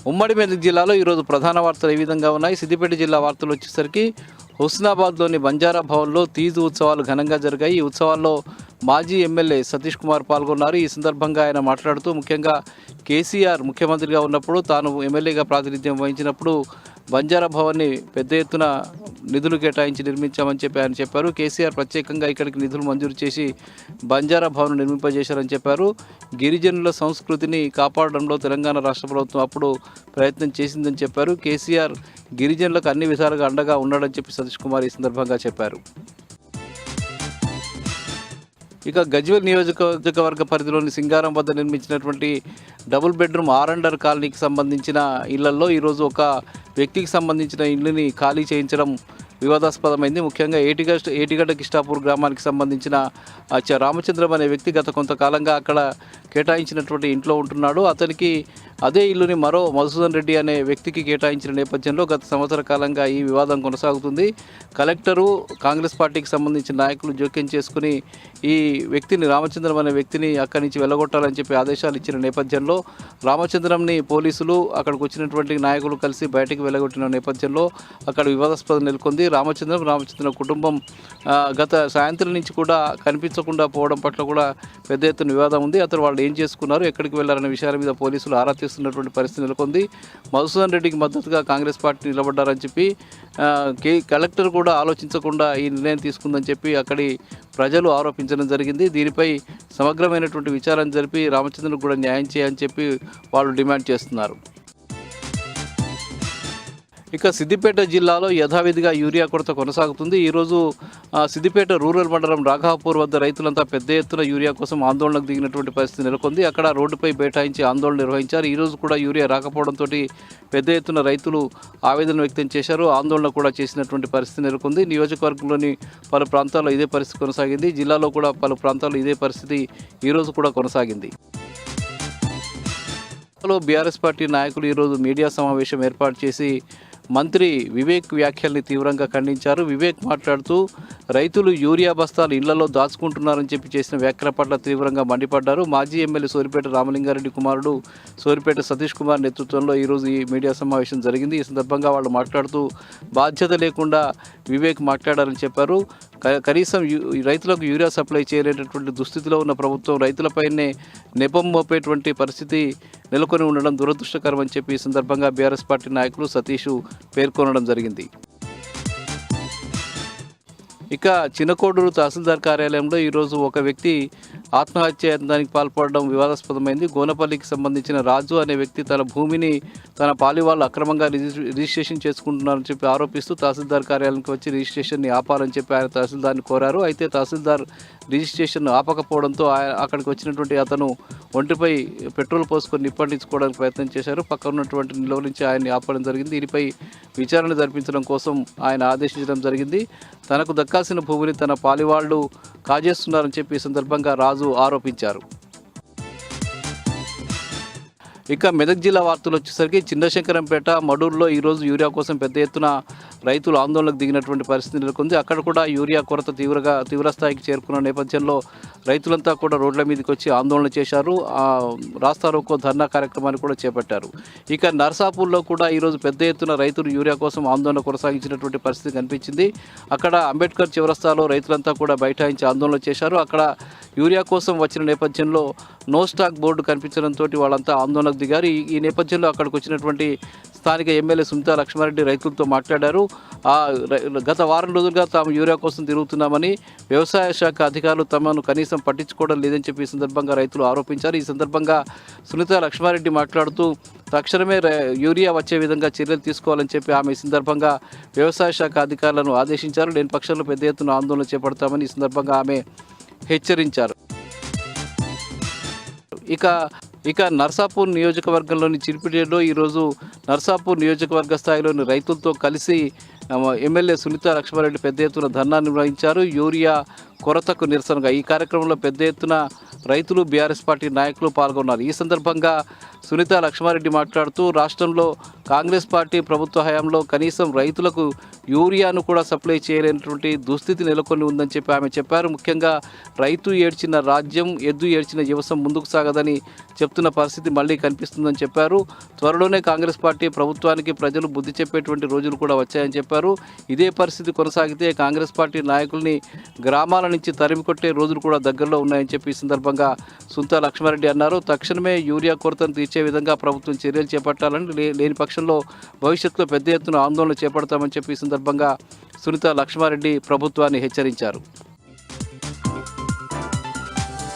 ఉమ్మడి మెదక్ జిల్లాలో ఈరోజు ప్రధాన వార్తలు ఏ విధంగా ఉన్నాయి? సిద్దిపేట జిల్లా వార్తలు వచ్చేసరికి హుస్నాబాద్లోని బంజారా భవన్లో తీజ్ ఉత్సవాలు ఘనంగా జరిగాయి. ఈ ఉత్సవాల్లో మాజీ ఎమ్మెల్యే సతీష్ కుమార్ పాల్గొన్నారు. ఈ సందర్భంగా ఆయన మాట్లాడుతూ ముఖ్యంగా కేసీఆర్ ముఖ్యమంత్రిగా ఉన్నప్పుడు తాను ఎమ్మెల్యేగా ప్రాతినిధ్యం వహించినప్పుడు బంజారా భవన్ని పెద్ద ఎత్తున నిధులు కేటాయించి నిర్మించామని చెప్పి ఆయన చెప్పారు. కేసీఆర్ ప్రత్యేకంగా ఇక్కడికి నిధులు మంజూరు చేసి బంజారా భవన్ నిర్మింపజేశారని చెప్పారు. గిరిజనుల సంస్కృతిని కాపాడడంలో తెలంగాణ రాష్ట్ర ప్రభుత్వం అప్పుడు ప్రయత్నం చేసిందని చెప్పారు. కేసీఆర్ గిరిజనులకు అన్ని విధాలుగా అండగా ఉన్నాడని చెప్పి సతీష్ కుమార్ ఈ సందర్భంగా చెప్పారు. ఇక గజ్వేల్ నియోజకవర్గ పరిధిలోని సింగారం వద్ద నిర్మించినటువంటి డబుల్ బెడ్రూమ్ ఆరండర్ కాలనీకి సంబంధించిన ఇళ్లలో ఈరోజు ఒక వ్యక్తికి సంబంధించిన ఇల్లుని ఖాళీ చేయించడం వివాదాస్పదమైంది. ముఖ్యంగా ఏటిగడ్డ కిష్టాపూర్ గ్రామానికి సంబంధించిన రామచంద్రం అనే వ్యక్తి గత కొంతకాలంగా అక్కడ కేటాయించినటువంటి ఇంట్లో ఉంటున్నాడు. అతనికి అదే ఇల్లుని మరో మధుసూదన్ రెడ్డి అనే వ్యక్తికి కేటాయించిన నేపథ్యంలో గత సంవత్సర కాలంగా ఈ వివాదం కొనసాగుతుంది. కలెక్టరు కాంగ్రెస్ పార్టీకి సంబంధించిన నాయకులు జోక్యం చేసుకుని ఈ వ్యక్తిని రామచంద్రం అనే వ్యక్తిని అక్కడి నుంచి వెళ్ళగొట్టాలని చెప్పి ఆదేశాలు ఇచ్చిన నేపథ్యంలో రామచంద్రంని పోలీసులు అక్కడికి వచ్చినటువంటి నాయకులు కలిసి బయటికి వెళ్ళగొట్టిన నేపథ్యంలో అక్కడ వివాదాస్పదం నెలకొంది. రామచంద్రం కుటుంబం గత సాయంత్రం నుంచి కూడా కనిపించకుండా పోవడం పట్ల కూడా పెద్ద ఎత్తున వివాదం ఉంది. అతను వాళ్ళు ఏం చేసుకున్నారు, ఎక్కడికి వెళ్లారనే విషయాల మీద పోలీసులు ఆరా తీస్తున్నటువంటి పరిస్థితి నెలకొంది. మధుసూదన్ రెడ్డికి మద్దతుగా కాంగ్రెస్ పార్టీ నిలబడ్డారని చెప్పి కలెక్టర్ కూడా ఆలోచించకుండా ఈ నిర్ణయం తీసుకుందని చెప్పి అక్కడి ప్రజలు ఆరోపించడం జరిగింది. దీనిపై సమగ్రమైనటువంటి విచారణ జరిపి రామచంద్రన్ కూడా న్యాయం చేయాలని చెప్పి వాళ్ళు డిమాండ్ చేస్తున్నారు. ఇక సిద్దిపేట జిల్లాలో యథావిధిగా యూరియా కొరత కొనసాగుతుంది. ఈరోజు సిద్దిపేట రూరల్ మండలం రాఘాపూర్ వద్ద రైతులంతా పెద్ద ఎత్తున యూరియా కోసం ఆందోళనకు దిగినటువంటి పరిస్థితి నెలకొంది. అక్కడ రోడ్డుపై బైఠాయించి ఆందోళన నిర్వహించారు. ఈరోజు కూడా యూరియా రాకపోవడంతో పెద్ద ఎత్తున రైతులు ఆవేదన వ్యక్తం చేశారు. ఆందోళన కూడా చేసినటువంటి పరిస్థితి నెలకొంది. నియోజకవర్గంలోని పలు ప్రాంతాల్లో ఇదే పరిస్థితి కొనసాగింది. జిల్లాలో కూడా పలు ప్రాంతాల్లో ఇదే పరిస్థితి ఈరోజు కూడా కొనసాగింది. బీఆర్ఎస్ పార్టీ నాయకులు ఈరోజు మీడియా సమావేశం ఏర్పాటు చేసి మంత్రి వివేక్ వ్యాఖ్యల్ని తీవ్రంగా ఖండించారు. వివేక్ మాట్లాడుతూ రైతులు యూరియా బస్తాలు ఇళ్లలో దాచుకుంటున్నారని చెప్పి చేసిన వ్యాఖ్యల పట్ల తీవ్రంగా మండిపడ్డారు. మాజీ ఎమ్మెల్యే సోరిపేట రామలింగారెడ్డి కుమారుడు సోరిపేట సతీష్ కుమార్ నేతృత్వంలో ఈరోజు ఈ మీడియా సమావేశం జరిగింది. ఈ సందర్భంగా వాళ్ళు మాట్లాడుతూ బాధ్యత లేకుండా వివేక్ మాట్లాడారని చెప్పారు. కనీసం రైతులకు యూరియా సప్లై చేయలేనటువంటి దుస్థితిలో ఉన్న ప్రభుత్వం రైతులపైనే నెపం మోపేటువంటి పరిస్థితి నెలకొని ఉండడం దురదృష్టకరం అని చెప్పి ఈ సందర్భంగా బీఆర్ఎస్ పార్టీ నాయకులు సతీష్ పేర్కొనడం జరిగింది. ఇక చిన్నకోడూరు తహసీల్దార్ కార్యాలయంలో ఈరోజు ఒక వ్యక్తి ఆత్మహత్యానికి పాల్పడడం వివాదాస్పదమైంది. గోనపల్లికి సంబంధించిన రాజు అనే వ్యక్తి తన భూమిని తన పాలివాళ్ళు అక్రమంగా రిజిస్ట్రేషన్ చేసుకుంటున్నారని చెప్పి ఆరోపిస్తూ తహసీల్దార్ కార్యాలయానికి వచ్చి రిజిస్ట్రేషన్ని ఆపాలని చెప్పి ఆయన తహసీల్దార్ని కోరారు. అయితే తహసీల్దార్ రిజిస్ట్రేషన్ ఆపకపోవడంతో అక్కడికి వచ్చినటువంటి అతను ఒంటిపై పెట్రోల్ పోసుకొని నిప్పండించుకోవడానికి ప్రయత్నం చేశారు. పక్కన ఉన్నటువంటి నిలువ నుంచి ఆయన్ని ఆపడం జరిగింది. దీనిపై విచారణ జరిపించడం కోసం ఆయన ఆదేశించడం జరిగింది. తనకు దక్కాల్సిన భూమిని తన పాలివాళ్లు కాజేస్తున్నారని చెప్పి ఈ సందర్భంగా రాజు ఆరోపించారు. ఇక మెదక్ జిల్లా వార్తలు వచ్చేసరికి చిన్నశంకరంపేట మడూరులో ఈరోజు యూరియా కోసం పెద్ద ఎత్తున రైతులు ఆందోళనకు దిగినటువంటి పరిస్థితి నెలకొంది. అక్కడ కూడా యూరియా కొరత తీవ్రస్థాయికి చేరుకున్న నేపథ్యంలో రైతులంతా కూడా రోడ్ల మీదకి వచ్చి ఆందోళన చేశారు. రాస్తా రోకో ధర్నా కార్యక్రమాన్ని కూడా చేపట్టారు. ఇక నర్సాపూర్లో కూడా ఈరోజు పెద్ద ఎత్తున రైతులు యూరియా కోసం ఆందోళన కొనసాగించినటువంటి పరిస్థితి కనిపించింది. అక్కడ అంబేద్కర్ చివరస్తాలో రైతులంతా కూడా బైఠాయించి ఆందోళన చేశారు. అక్కడ యూరియా కోసం వచ్చిన నేపథ్యంలో నో స్టాక్ బోర్డు కనిపించడంతో వాళ్ళంతా ఆందోళనకు దిగారు. ఈ నేపథ్యంలో అక్కడికి వచ్చినటువంటి స్థానిక ఎమ్మెల్యే సునీతా లక్ష్మారెడ్డి రైతులతో మాట్లాడారు. గత వారం రోజులుగా తాము యూరియా కోసం తిరుగుతున్నామని, వ్యవసాయ శాఖ అధికారులు తమను కనీసం పట్టించుకోవడం లేదని చెప్పి ఈ సందర్భంగా రైతులు ఆరోపించారు. ఈ సందర్భంగా సునీతా లక్ష్మారెడ్డి మాట్లాడుతూ తక్షణమే యూరియా వచ్చే విధంగా చర్యలు తీసుకోవాలని చెప్పి ఆమె ఈ సందర్భంగా వ్యవసాయ శాఖ అధికారులను ఆదేశించారు. లేని పక్షంలో పెద్ద ఎత్తున ఆందోళన చేపడతామని ఈ సందర్భంగా ఆమె హెచ్చరించారు. ఇక నర్సాపూర్ నియోజకవర్గంలోని చిరిపిడేలో ఈరోజు నర్సాపూర్ నియోజకవర్గ స్థాయిలోని రైతులతో కలిసి ఎమ్మెల్యే సునీతా లక్ష్మారెడ్డి పెద్ద ఎత్తున ధర్నా నిర్వహించారు. యూరియా కొరతకు నిరసనగా ఈ కార్యక్రమంలో పెద్ద ఎత్తున రైతులు, బీఆర్ఎస్ పార్టీ నాయకులు పాల్గొన్నారు. ఈ సందర్భంగా సునీత లక్ష్మారెడ్డి మాట్లాడుతూ రాష్ట్రంలో కాంగ్రెస్ పార్టీ ప్రభుత్వ హయాంలో కనీసం రైతులకు యూరియాను కూడా సప్లై చేయలేనటువంటి దుస్థితి నెలకొని ఉందని చెప్పి ఆమె చెప్పారు. ముఖ్యంగా రైతు ఏడ్చిన రాజ్యం, ఎద్దు ఏడ్చిన యువసం ముందుకు సాగదని చెప్తున్న పరిస్థితి మళ్ళీ కనిపిస్తుందని చెప్పారు. త్వరలోనే కాంగ్రెస్ పార్టీ ప్రభుత్వానికి ప్రజలు బుద్ధి చెప్పేటువంటి రోజులు కూడా వచ్చాయని చెప్పారు. ఇదే పరిస్థితి కొనసాగితే కాంగ్రెస్ పార్టీ నాయకుల్ని గ్రామాల నుంచి తరిమికొట్టే రోజులు కూడా దగ్గరలో ఉన్నాయని చెప్పి ఈ సందర్భంగా సునీత లక్ష్మారెడ్డి అన్నారు. తక్షణమే యూరియా కొరతను తీర్చే విధంగా ప్రభుత్వం చర్యలు చేపట్టాలని, లేని పక్షంలో భవిష్యత్తులో పెద్ద ఎత్తున ఆందోళన చేపడతామని చెప్పి ఈ సందర్భంగా సునీత లక్ష్మారెడ్డి ప్రభుత్వాన్ని హెచ్చరించారు.